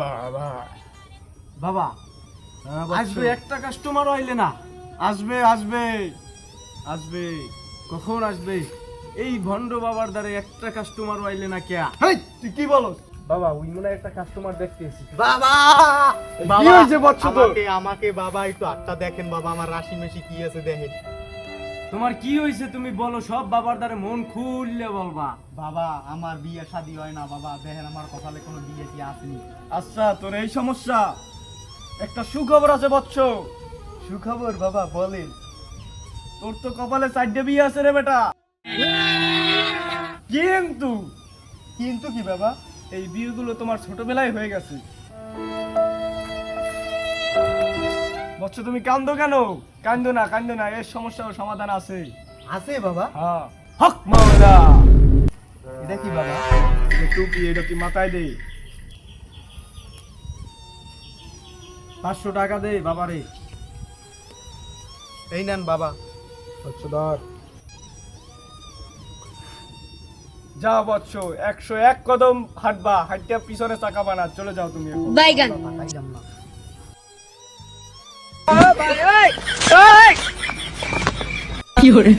বাবা বাবা হ্যাঁ, আসবে, একটা কাস্টমারও আইলে না। আসবে আসবে আসবে। কখন আসবে? এই ভন্ড বাবার দ্বারে একটা কাস্টমারও আইলে না কেয়া? হেই, তুই কি বলস? বাবা ওই মনে হয় একটা কাস্টমার দেখতেছি। বাবা কি হয়েছে বৎস তোর? আমাকে বাবা একটু আটটা দেখেন বাবা, আমার রাশি মেশি কি আছে দেখেন। তোমার কি হয়েছে তুমি বলো, সব বাবার দ্বারে মন খুললে বলবা। বাবা আমার বিয়ে শাদী হয় না বাবা, দেখেন আমার কপালে কোনো বিয়ে টিয়ে আসেনি। আচ্ছা তোর এই সমস্যা, একটা সুখবর আছে বৎস। সুখবর বাবা বলেন। তোর তো কপালে 4টে বিয়ে আছে রে বেটা। কিন্তু কিন্তু কি বাবা? এই বিয়েগুলো তোমার ছোটবেলায় হয়ে গেছে। বৎস তুমি কান্দো কেন? কান্দো না কান্দো না, এর সমস্যার সমাধান আছে। আছে বাবা? হ্যাঁ, হক মাওলা। এটা কি বাবা? এটা টুপি, এটা কি মাথায় দে। 500 টাকা দে বাবারে। এই নেন বাবা। বৎস ধর। যা বৎস, 101 কদম হাঁটবা, হাঁটিয়া পিছনে তাকাবা না, চলে যাও তুমি এখন। বাইগান তাকাইলাম না। কি হরে